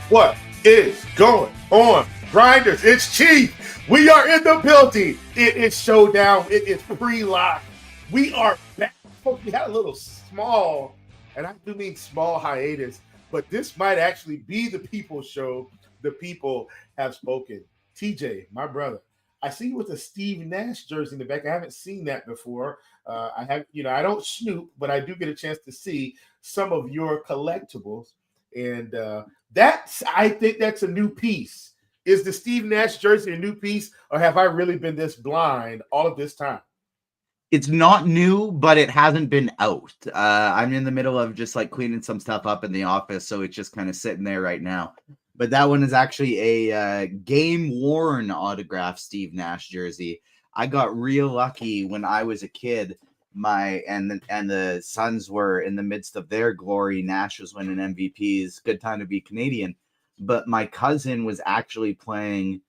What is going on, Grinders? It's Chief. We are in the building. It is Showdown. It is pre-lock. We are back. Folks, we had a little small, and I do mean small hiatus, but this might actually be the people's show. The people have spoken. TJ, my brother, I see you with a Steve Nash jersey in the back. I haven't seen that before. I don't snoop, but I do get a chance to see some of your collectibles. And I think that's a new piece. Is the Steve Nash jersey a new piece, or have I really been this blind all of this time? It's not new, but it hasn't been out. I'm in the middle of just like cleaning some stuff up in the office, so it's just kind of sitting there right now. But that one is actually a game-worn autographed Steve Nash jersey. I got real lucky when I was a kid. And the Suns were in the midst of their glory. Nash was winning MVPs. Good time to be Canadian. But my cousin was actually playing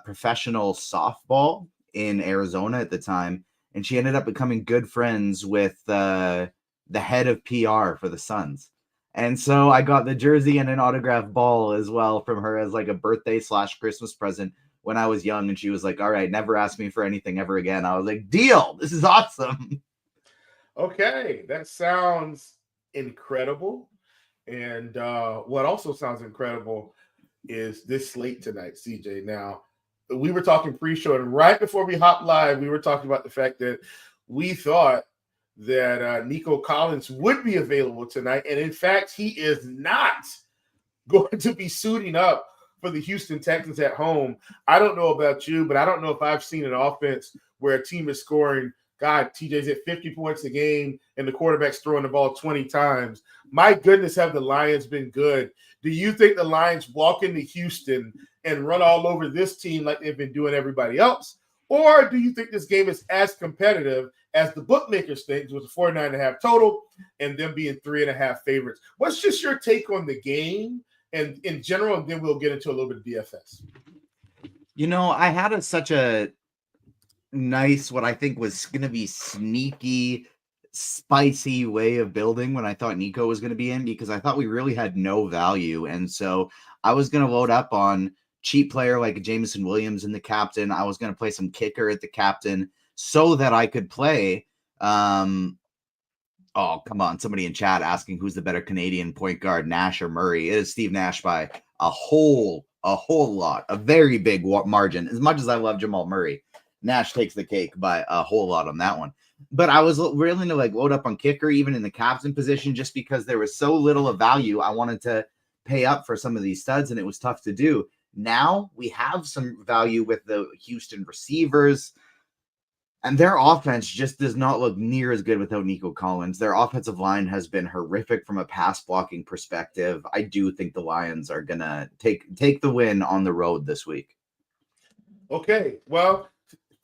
professional softball in Arizona at the time, and she ended up becoming good friends with the head of PR for the Suns. And so I got the jersey and an autographed ball as well from her as like a birthday / Christmas present when I was young. And she was like, all right, never ask me for anything ever again. I was like, deal. This is awesome. Okay, that sounds incredible. And what also sounds incredible is this slate tonight, CJ. Now, we were talking pre-show, and right before we hopped live, we were talking about the fact that we thought that Nico Collins would be available tonight. And in fact, he is not going to be suiting up for the Houston Texans at home. I don't know about you, but I don't know if I've seen an offense where a team is scoring, God, TJ's at 50 points a game and the quarterback's throwing the ball 20 times. My goodness, have the Lions been good. Do you think the Lions walk into Houston and run all over this team like they've been doing everybody else? Or do you think this game is as competitive as the bookmakers think, with a 49.5 total and them being 3.5 favorites? What's just your take on the game and in general, and then we'll get into a little bit of DFS. You know, I had such a nice, what I think was going to be sneaky, spicy way of building when I thought Nico was going to be in, because I thought we really had no value. And so I was going to load up on cheap player like Jameson Williams in the captain. I was going to play some kicker at the captain so that I could play. Oh, come on. Somebody in chat asking who's the better Canadian point guard, Nash or Murray. It is Steve Nash by a whole lot, a very big margin. As much as I love Jamal Murray, Nash takes the cake by a whole lot on that one. But I was willing to like load up on kicker, even in the captain position, just because there was so little of value. I wanted to pay up for some of these studs, and it was tough to do. Now we have some value with the Houston receivers, and their offense just does not look near as good without Nico Collins. Their offensive line has been horrific from a pass blocking perspective. I do think the Lions are going to take the win on the road this week. Okay, well,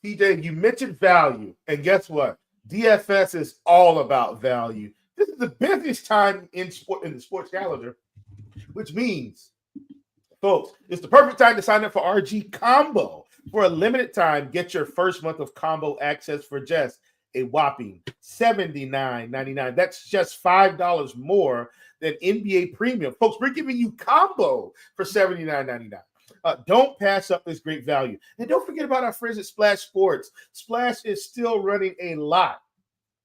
TJ, you mentioned value, and guess what? DFS is all about value. This is the busiest time in the sports calendar, which means, folks, it's the perfect time to sign up for RG Combo. For a limited time, get your first month of combo access for just a whopping $79.99. That's just $5 more than NBA Premium. Folks, we're giving you combo for $79.99. Don't pass up this great value. And don't forget about our friends at Splash Sports. Splash is still running a lot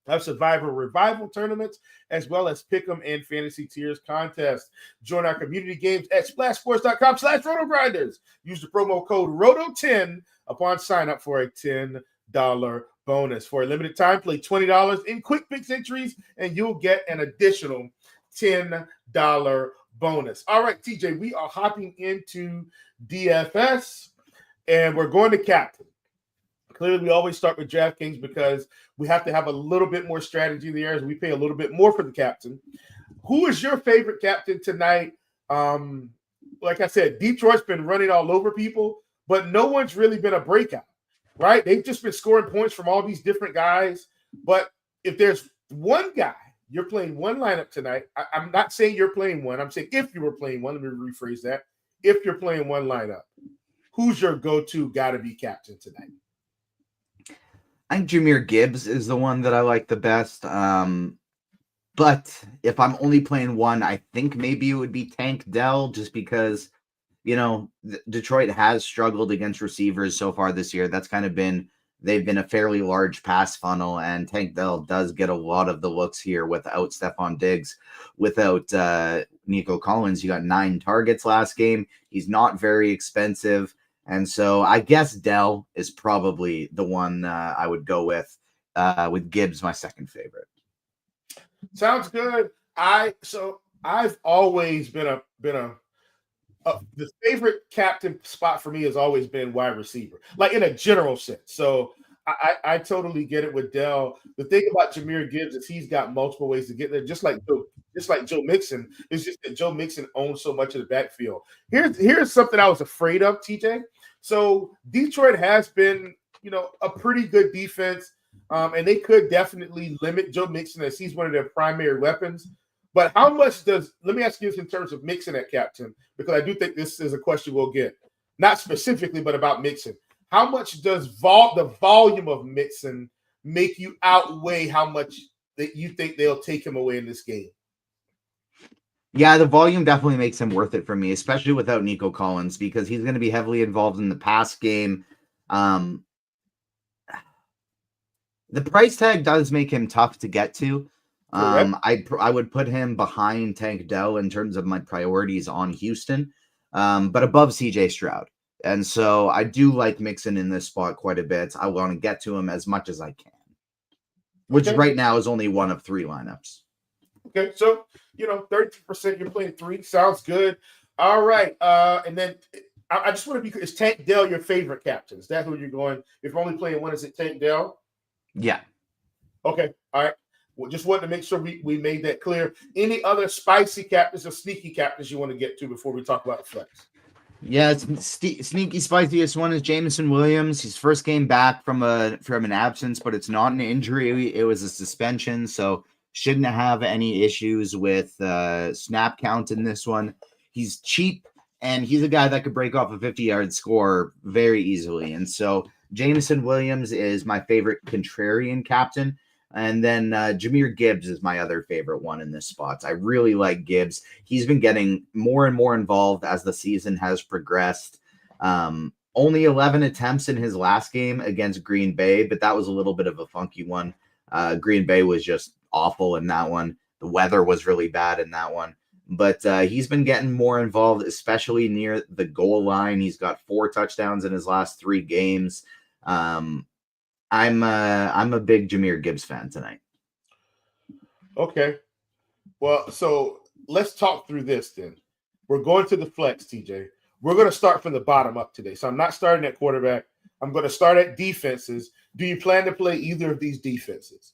of Survivor Revival tournaments, as well as Pick'em and Fantasy Tiers contests. Join our community games at splashsports.com/RotoGrinders. Use the promo code ROTO10 upon sign up for a $10 bonus. For a limited time, play $20 in quick fix entries, and you'll get an additional $10 bonus. All right, TJ, we are hopping into DFS, and we're going to captain. Clearly, we always start with DraftKings because we have to have a little bit more strategy there as we pay a little bit more for the captain. Who is your favorite captain tonight? Like I said, Detroit's been running all over people, but no one's really been a breakout, right? They've just been scoring points from all these different guys. But if there's one guy, you're playing one lineup tonight. I'm not saying you're playing one. I'm saying if you were playing one, let me rephrase that. If you're playing one lineup, who's your go-to gotta-be captain tonight? I think Jahmyr Gibbs is the one that I like the best. But if I'm only playing one, I think maybe it would be Tank Dell, just because, Detroit has struggled against receivers so far this year. That's kind of they've been a fairly large pass funnel, and Tank Dell does get a lot of the looks here without Stephon Diggs, without Nico Collins. You got 9 targets last game. He's not very expensive. And so I guess Dell is probably the one I would go with Gibbs, my second favorite. Sounds good. I've always been the favorite captain spot for me has always been wide receiver, like in a general sense. So I totally get it with Dell. The thing about Jahmyr Gibbs is he's got multiple ways to get there, just like Joe Mixon. It's just that Joe Mixon owns so much of the backfield. Here's something I was afraid of, TJ. So Detroit has been, a pretty good defense, and they could definitely limit Joe Mixon as he's one of their primary weapons. But how much let me ask you this in terms of Mixon at captain, because I do think this is a question we'll get, not specifically, but about Mixon. How much does the volume of Mixon make you outweigh how much that you think they'll take him away in this game? Yeah, the volume definitely makes him worth it for me, especially without Nico Collins, because he's going to be heavily involved in the pass game. The price tag does make him tough to get to. I would put him behind Tank Dell in terms of my priorities on Houston, but above CJ Stroud. And so I do like Mixon in this spot quite a bit. I want to get to him as much as I can, which right now is only one of 3 lineups. Okay, so 30% you're playing 3. Sounds good. All right, and then I just want to be, is Tank Dell your favorite captain? Is that who you're going? If you're only playing one, is it Tank Dell? Yeah. Okay, all right. Well, just wanted to make sure we made that clear. Any other spicy captains or sneaky captains you want to get to before we talk about the flex? Yeah, sneaky spiciest one is Jameson Williams. His first game back from an absence, but it's not an injury. It was a suspension, so shouldn't have any issues with snap count in this one. He's cheap, and he's a guy that could break off a 50-yard score very easily. And so Jameson Williams is my favorite contrarian captain. And then Jahmyr Gibbs is my other favorite one in this spot. I really like Gibbs. He's been getting more and more involved as the season has progressed. Only 11 attempts in his last game against Green Bay, but that was a little bit of a funky one. Green Bay was just awful in that one. The weather was really bad in that one. But he's been getting more involved, especially near the goal line. He's got 4 touchdowns in his last 3 games. I'm a big Jahmyr Gibbs fan tonight. Okay. Well, so let's talk through this then. We're going to the flex, TJ. We're going to start from the bottom up today. So I'm not starting at quarterback. I'm going to start at defenses. Do you plan to play either of these defenses?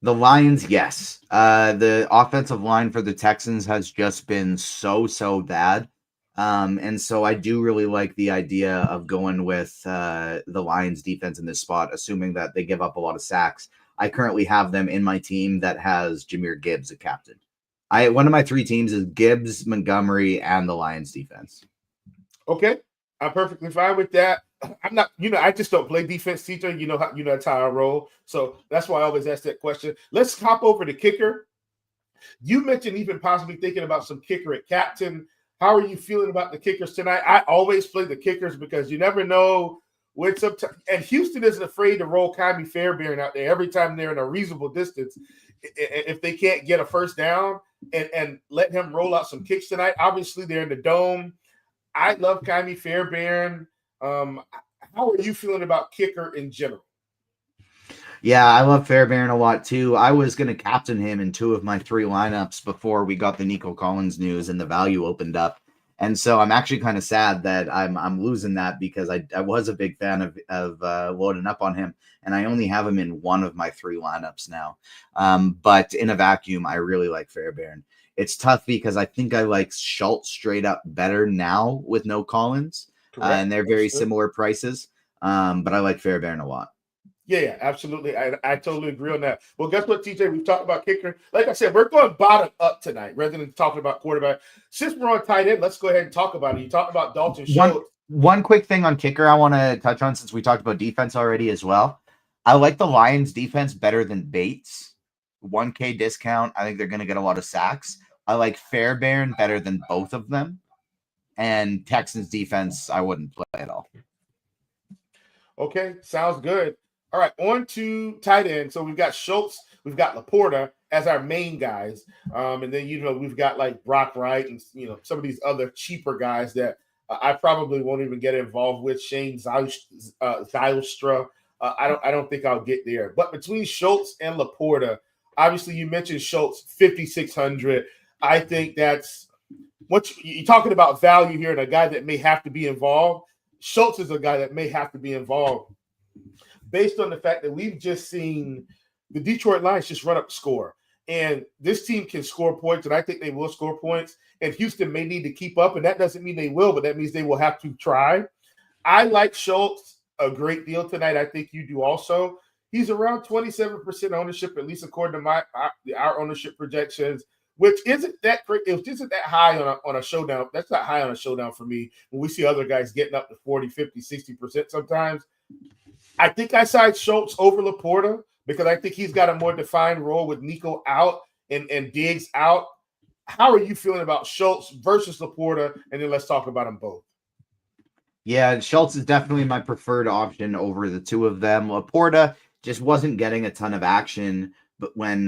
The Lions, yes. The offensive line for the Texans has just been so bad. And so I do really like the idea of going with the Lions defense in this spot, assuming that they give up a lot of sacks. I currently have them in my team that has Jahmyr Gibbs a captain. One of my 3 teams is Gibbs, Montgomery, and the Lions defense. Okay. I'm perfectly fine with that. I'm not, I just don't play defense, TJ. That's how I roll. So that's why I always ask that question. Let's hop over to kicker. You mentioned even possibly thinking about some kicker at captain. How are you feeling about the kickers tonight? I always play the kickers because you never know when sometimes. And Houston isn't afraid to roll Kyrie Fairbairn out there every time they're in a reasonable distance. If they can't get a first down and let him roll out some kicks tonight. Obviously, they're in the dome. I love Kyrie Fairbairn. How are you feeling about kicker in general? Yeah, I love Fairbairn a lot too. I was going to captain him in 2 of my 3 lineups before we got the Nico Collins news and the value opened up. And so I'm actually kind of sad that I'm losing that, because I was a big fan of loading up on him, and I only have him in 1 of my 3 lineups now. But in a vacuum, I really like Fairbairn. It's tough because I think I like Schultz straight up better now with no Collins, and they're very similar prices. But I like Fairbairn a lot. Yeah, absolutely. I totally agree on that. Well, guess what, TJ? We've talked about kicker. Like I said, we're going bottom up tonight rather than talking about quarterback. Since we're on tight end, let's go ahead and talk about it. You talked about Dalton Schultz. One quick thing on kicker I want to touch on, since we talked about defense already as well. I like the Lions defense better than Bates. 1K discount. I think they're going to get a lot of sacks. I like Fairbairn better than both of them. And Texans defense, I wouldn't play at all. Okay, sounds good. All right, on to tight end. So we've got Schultz, we've got Laporta as our main guys. And then, we've got like Brock Wright and, some of these other cheaper guys that I probably won't even get involved with. Shane Zylstra. I don't think I'll get there. But between Schultz and Laporta, obviously you mentioned Schultz, 5,600. I think that's what you're talking about value here and a guy that may have to be involved. Schultz is a guy that may have to be involved based on the fact that we've just seen the Detroit Lions just run up the score. And this team can score points, and I think they will score points. And Houston may need to keep up, and that doesn't mean they will, but that means they will have to try. I like Schultz a great deal tonight. I think you do also. He's around 27% ownership, at least according to our ownership projections, which isn't that great. It isn't that high on a showdown. That's not high on a showdown for me when we see other guys getting up to 40, 50, 60% sometimes. I think I side Schultz over Laporta because I think he's got a more defined role with Nico out and Diggs out. How are you feeling about Schultz versus Laporta? And then let's talk about them both. Yeah, Schultz is definitely my preferred option over the two of them. Laporta just wasn't getting a ton of action, but when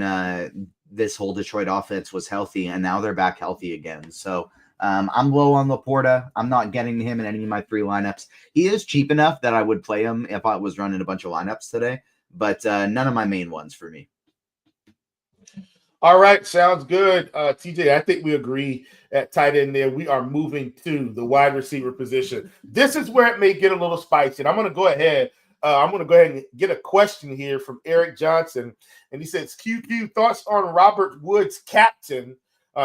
this whole Detroit offense was healthy, and now they're back healthy again. So I'm low on Laporta. I'm not getting him in any of my 3 lineups. He is cheap enough that I would play him if I was running a bunch of lineups today, but none of my main ones for me. All right, sounds good. TJ, I think we agree at tight end there. We are moving to the wide receiver position. This is where it may get a little spicy. And I'm going to go ahead. And get a question here from Eric Johnson. And he says, QQ, thoughts on Robert Woods' captain?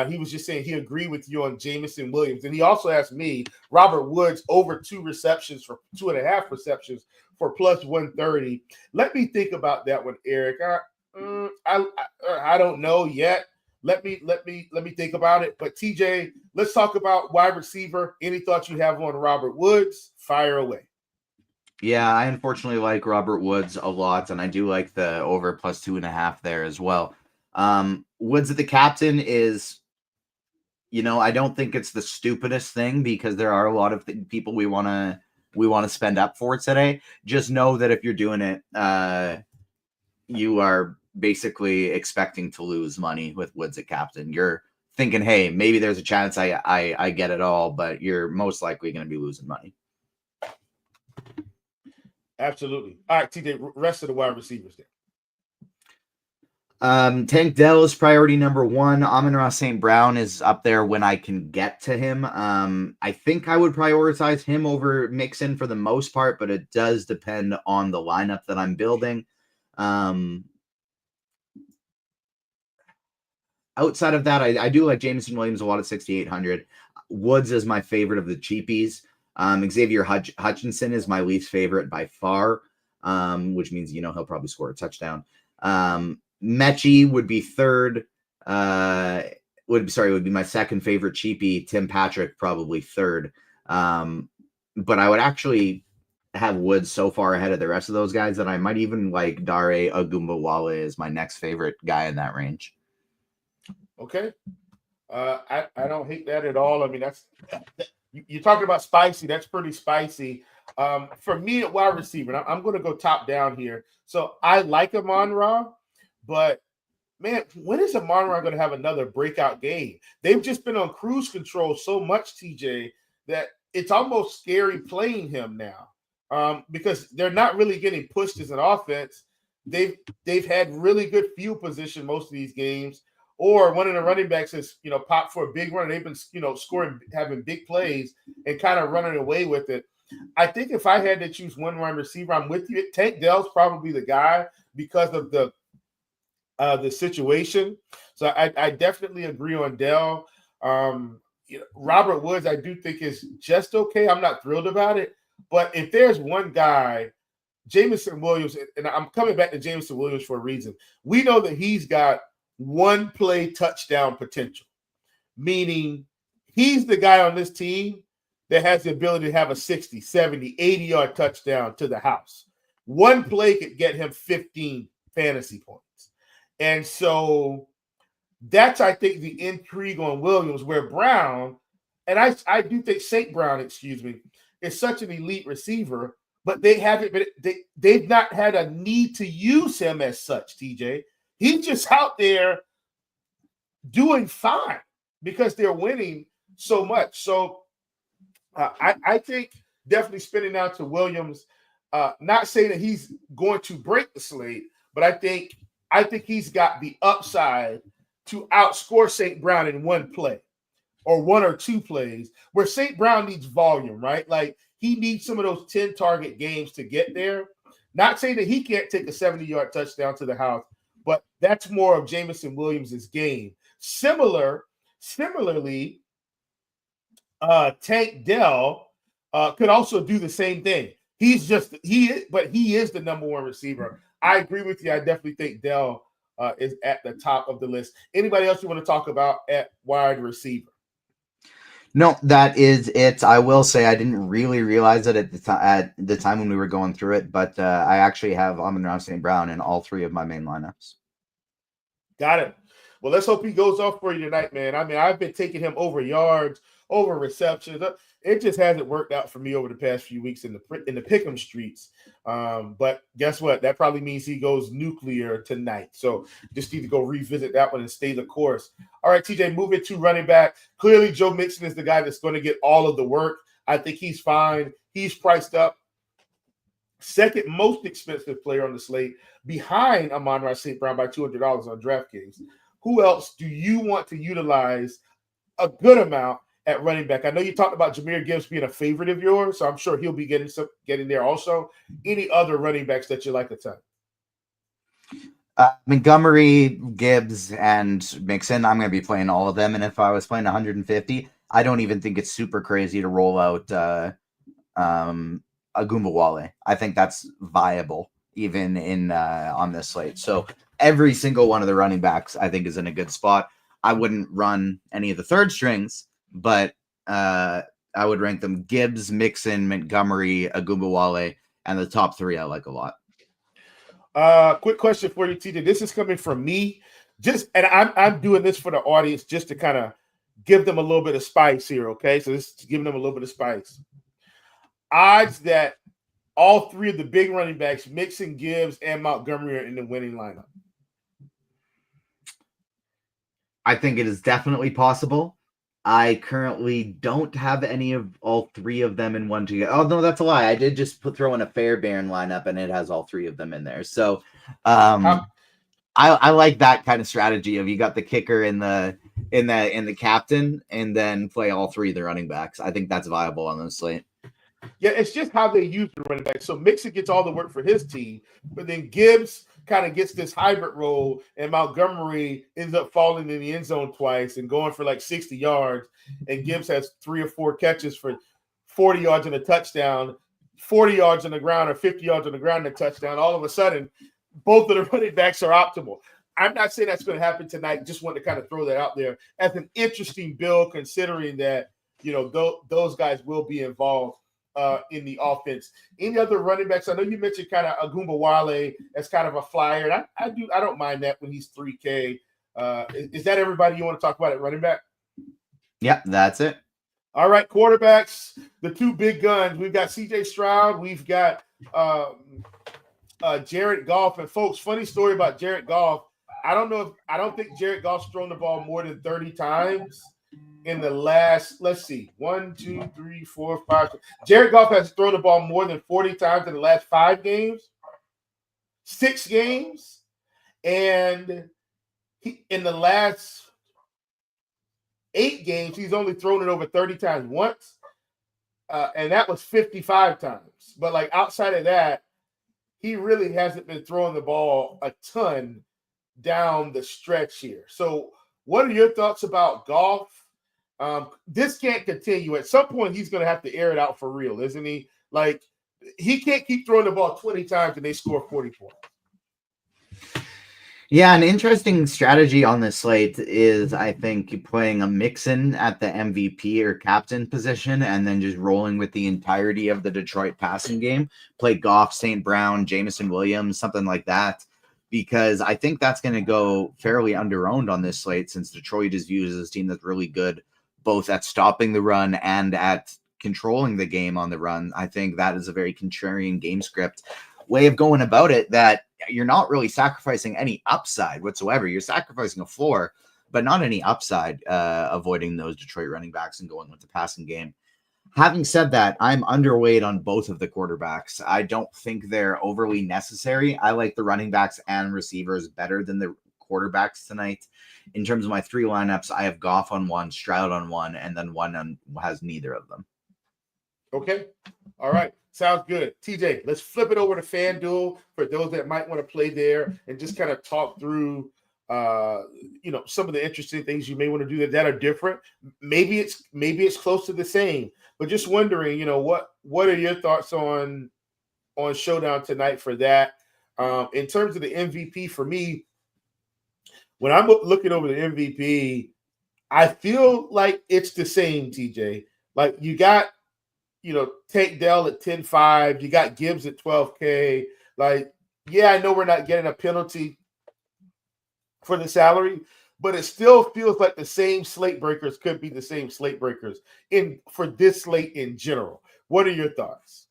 He was just saying he agreed with you on Jameson Williams. And he also asked me, Robert Woods over 2 receptions for 2.5 receptions for plus 130. Let me think about that one, Eric. I don't know yet. Let me think about it. But TJ, let's talk about wide receiver. Any thoughts you have on Robert Woods? Fire away. Yeah, I unfortunately like Robert Woods a lot, and I do like the over plus 2.5 there as well. Woods at the captain is, I don't think it's the stupidest thing because there are a lot of people we want to spend up for today. Just know that if you're doing it, you are basically expecting to lose money with Woods at captain. You're thinking, hey, maybe there's a chance I get it all, but you're most likely going to be losing money. Absolutely. All right, TJ, rest of the wide receivers there. Tank Dell is priority number 1. Amon-Ra St. Brown is up there when I can get to him. I think I would prioritize him over Mixon for the most part, but it does depend on the lineup that I'm building. Outside of that, I do like Jameson Williams a lot at 6,800. Woods is my favorite of the cheapies. Xavier Hutchinson is my least favorite by far, which means, he'll probably score a touchdown. Mechie would be third. Would be my second favorite cheapie. Tim Patrick probably third. But I would actually have Woods so far ahead of the rest of those guys that I might even like Dare Ogunbowale as my next favorite guy in that range. Okay. I don't hate that at all. I mean, you're talking about spicy. That's pretty spicy. For me at wide receiver, I'm going to go top down here. So I like Amon-Ra, but man, when is Amon-Ra going to have another breakout game? They've just been on cruise control so much, TJ, that it's almost scary playing him now because they're not really getting pushed as an offense. They've had really good field position most of these games. Or one of the running backs has, popped for a big run. They've been, scoring, having big plays and kind of running away with it. I think if I had to choose one wide receiver, I'm with you. Tank Dell's probably the guy because of the situation. So I definitely agree on Dell. Robert Woods, I do think is just okay. I'm not thrilled about it. But if there's one guy, Jameson Williams, and I'm coming back to Jameson Williams for a reason. We know that he's got one play touchdown potential, meaning he's the guy on this team that has the ability to have a 60, 70, 80-yard touchdown to the house. One play could get him 15 fantasy points. And so that's, I think, the intrigue on Williams, where Brown, and I do think St. Brown, is such an elite receiver, but they haven't been, they've not had a need to use him as such, TJ. He's just out there doing fine because they're winning so much. So I think definitely spinning out to Williams. Not saying that he's going to break the slate, but I think he's got the upside to outscore St. Brown in one play or one or two plays, where St. Brown needs volume, right? Like, he needs some of those 10-target games to get there. Not saying that he can't take a 70-yard touchdown to the house, but that's more of Jameson Williams' game. Similarly, Tank Dell could also do the same thing. He is the number one receiver. I agree with you. I definitely think Dell is at the top of the list. Anybody else you want to talk about at wide receiver? No, that is it. I will say I didn't really realize it at the time when we were going through it, but I actually have Amon-Ra St. Brown in all three of my main lineups. Got it. Well, let's hope he goes off for you tonight, man. I mean, I've been taking him over yards, over receptions. It just hasn't worked out for me over the past few weeks in the pick'em streets. But guess what? That probably means he goes nuclear tonight. So just need to go revisit that one and stay the course. All right, TJ, move it to running back. Clearly, Joe Mixon is the guy that's going to get all of the work. I think he's fine. He's priced up. Second most expensive player on the slate, behind Amon-Ra St. Brown by $200 on DraftKings. Who else do you want to utilize a good amount at running back? I know you talked about Jahmyr Gibbs being a favorite of yours, so I'm sure he'll be getting there also. Any other running backs that you like a ton? Montgomery, Gibbs, and Mixon, I'm going to be playing all of them. And if I was playing 150, I don't even think it's super crazy to roll out Agumbawale. I think that's viable even in on this slate. So every single one of the running backs I think is in a good spot. I wouldn't run any of the third strings, but I would rank them Gibbs, Mixon, Montgomery, Agumbawale, and the top three I like a lot. Quick question for you, TJ. This is coming from me. And I'm doing this for the audience just to kind of give them a little bit of spice here, okay? So this is giving them a little bit of spice. Odds that all three of the big running backs, Mixon, Gibbs, and Montgomery, are in the winning lineup. I think it is definitely possible. I currently don't have any of all three of them in one together. Oh, no, that's a lie. I did just throw in a Fairbairn lineup, and it has all three of them in there. So I like that kind of strategy of you got the kicker in the captain, and then play all three of the running backs. I think that's viable on this slate. Yeah, it's just how they use the running back. So Mixon gets all the work for his team, but then Gibbs kind of gets this hybrid role, and Montgomery ends up falling in the end zone twice and going for like 60 yards, and Gibbs has 3 or 4 catches for 40 yards and a touchdown, 40 yards on the ground or 50 yards on the ground and a touchdown. All of a sudden, both of the running backs are optimal. I'm not saying that's going to happen tonight. Just want to kind of throw that out there as an interesting build, considering that, you know, those guys will be involved in the offense. Any other running backs? I know you mentioned kind of Agumbawale as kind of a flyer, and I don't mind that when he's 3K. Is that everybody you want to talk about at running back? Yep, that's it. All right, quarterbacks, the two big guns. We've got CJ Stroud. We've got Jared Goff. And folks, funny story about Jared Goff. I don't think Jared Goff's thrown the ball more than 30 times in the last, let's see, 1, 2, 3, 4, 5. Jared Goff has thrown the ball more than 40 times in the last 5 games, 6 games, and in the last 8 games, he's only thrown it over 30 times once, and that was 55 times. But like outside of that, he really hasn't been throwing the ball a ton down the stretch here. So what are your thoughts about Goff? This can't continue. At some point, he's going to have to air it out for real, isn't he? Like, he can't keep throwing the ball 20 times and they score 44. Yeah, an interesting strategy on this slate is, I think, playing a Mixon at the MVP or captain position and then just rolling with the entirety of the Detroit passing game. Play Goff, St. Brown, Jameson Williams, something like that. because I think that's going to go fairly underowned on this slate, since Detroit is viewed as a team that's really good both at stopping the run and at controlling the game on the run. I think that is a very contrarian game script way of going about it, that you're not really sacrificing any upside whatsoever. You're sacrificing a floor, but not any upside, avoiding those Detroit running backs and going with the passing game. Having said that, I'm underweight on both of the quarterbacks. I don't think they're overly necessary. I like the running backs and receivers better than the quarterbacks tonight. In terms of my 3 lineups, I have Goff on 1, Stroud on 1, and then one has neither of them. Okay. All right. Sounds good. TJ, let's flip it over to FanDuel for those that might want to play there and just kind of talk through some of the interesting things you may want to do that are different. Maybe it's close to the same, but just wondering, what are your thoughts on Showdown tonight for that? In terms of the MVP for me, when I'm looking over the MVP, I feel like it's the same, TJ. Like you got, Tank Dell at 10.5, you got Gibbs at 12K. Like, yeah, I know we're not getting a penalty for the salary, but it still feels like the same slate breakers could be the same slate breakers for this slate in general. What are your thoughts?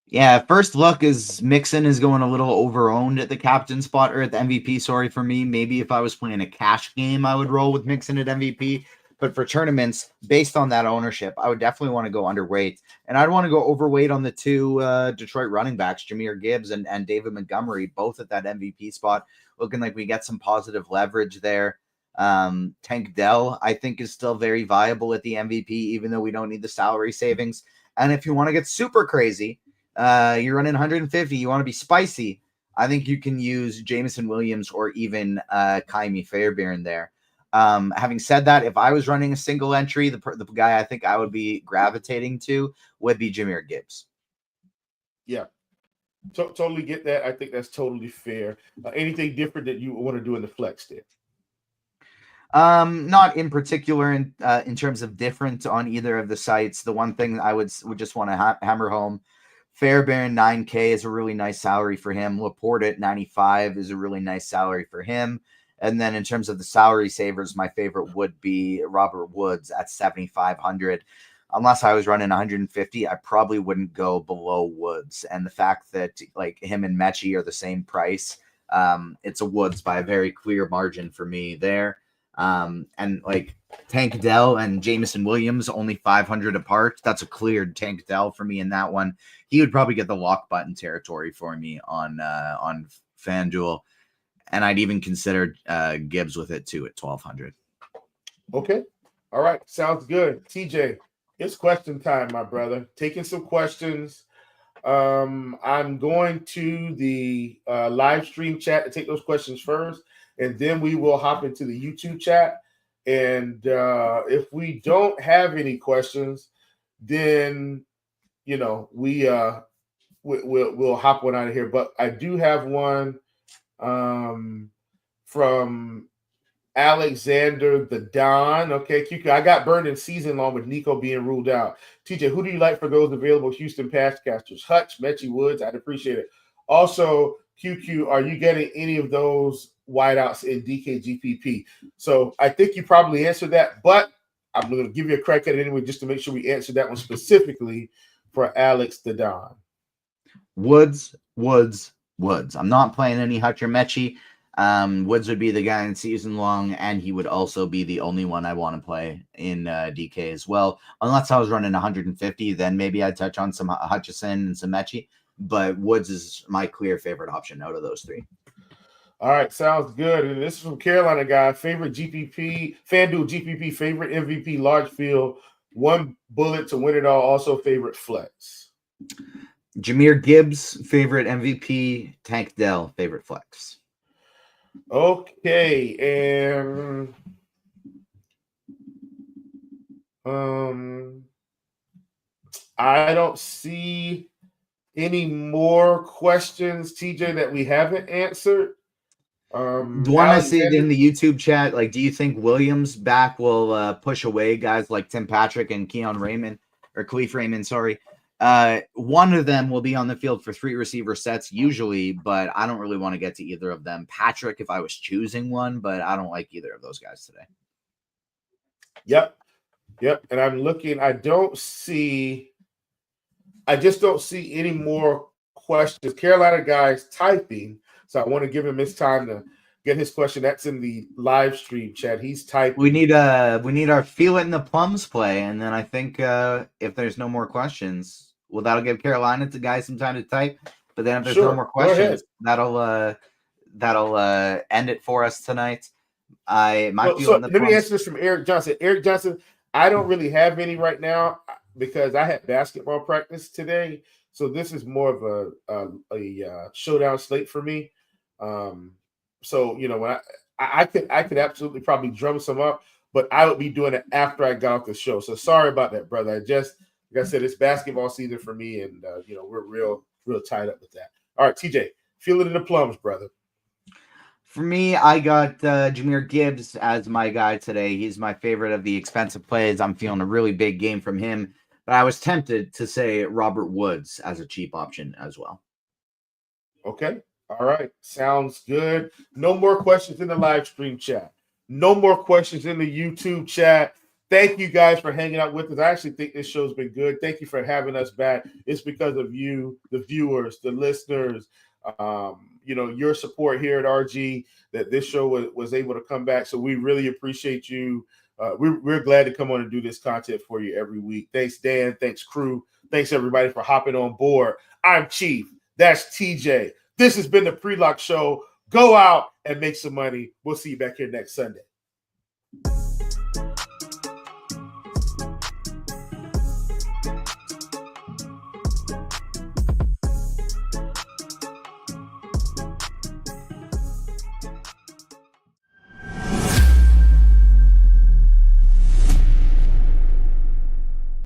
Yeah, first look is Mixon is going a little over-owned at the captain spot, or at the MVP, sorry, for me. Maybe if I was playing a cash game, I would roll with Mixon at MVP. But for tournaments, based on that ownership, I would definitely want to go underweight. And I'd want to go overweight on the 2 Detroit running backs, Jahmyr Gibbs and David Montgomery, both at that MVP spot, looking like we get some positive leverage there. Tank Dell, I think, is still very viable at the MVP, even though we don't need the salary savings. And if you want to get super crazy, you're running 150, you want to be spicy, I think you can use Jameson Williams or even Kaimi Fairbairn there. Having said that, if I was running a single entry, the guy I think I would be gravitating to would be Jahmyr Gibbs. Yeah, totally get that. I think that's totally fair. Anything different that you want to do in the flex there? Not in particular in terms of different on either of the sites. The one thing I would just want to hammer home, Fairbairn 9K is a really nice salary for him. Laporte at 95 is a really nice salary for him. And then in terms of the salary savers, my favorite would be Robert Woods at 7,500. Unless I was running 150, I probably wouldn't go below Woods. And the fact that like him and Mechie are the same price, it's a Woods by a very clear margin for me there. And like Tank Dell and Jameson Williams only 500 apart. That's a cleared Tank Dell for me in that one. He would probably get the lock button territory for me on FanDuel. And I'd even consider Gibbs with it too at 1,200. Okay. All right. Sounds good. TJ, it's question time, my brother. Taking some questions. I'm going to the live stream chat to take those questions first, and then we will hop into the YouTube chat. And if we don't have any questions, then we'll hop one out of here. But I do have one from Alexander the Don. Okay, QQ. I got burned in season long with Nico being ruled out. TJ, who do you like for those available Houston pass catchers? Hutch, Mechie, Woods. I'd appreciate it. Also, QQ, are you getting any of those wideouts in DKGPP? So I think you probably answered that, but I'm going to give you a crack at it anyway, just to make sure we answer that one specifically for Alex the Don. Woods. I'm not playing any Hutch or Mechie. Woods would be the guy in season long, and he would also be the only one I want to play in DK as well. Unless I was running 150, then maybe I'd touch on some Hutchison and some Mechie. But Woods is my clear favorite option out of those 3. All right, sounds good. And this is from Carolina guy. Favorite GPP, FanDuel GPP, favorite MVP, large field, 1 bullet to win it all. Also favorite flex. Jahmyr Gibbs, favorite MVP. Tank Dell, favorite flex. Okay, and I don't see any more questions, TJ, that we haven't answered. The one I see in the YouTube chat, like, do you think Williams back will push away guys like Tim Patrick and Keon Raymond or Khalif Raymond? Sorry. One of them will be on the field for 3 receiver sets usually, but I don't really want to get to either of them. Patrick, if I was choosing one, but I don't like either of those guys today. Yep. And I'm looking. I just don't see any more questions. Carolina guy's typing, so I want to give him his time to get his question. That's in the live stream chat. He's typing. We need our feel it in the plums play, and then I think if there's no more questions, well, that'll give Carolina to guys some time to type. But then if there's no more questions, that'll end it for us tonight. Let me answer this from Eric Johnson. Eric Johnson, I don't really have any right now because I had basketball practice today. So this is more of a showdown slate for me. So when I could absolutely probably drum some up, but I would be doing it after I got off the show. So sorry about that, brother. Like I said, it's basketball season for me, and we're real tied up with that. All right, TJ, feel it in the plums, brother. For me, I got Jahmyr Gibbs as my guy today. He's my favorite of the expensive plays. I'm feeling a really big game from him. But I was tempted to say Robert Woods as a cheap option as well. Okay. All right. Sounds good. No more questions in the live stream chat. No more questions in the YouTube chat. Thank you guys for hanging out with us. I actually think this show's been good. Thank you for having us back. It's because of you, the viewers, the listeners, your support here at RG that this show was able to come back. So we really appreciate you. We're glad to come on and do this content for you every week. Thanks, Dan. Thanks, crew. Thanks, everybody, for hopping on board. I'm Chief. That's TJ. This has been the Pre-Lock Show. Go out and make some money. We'll see you back here next Sunday.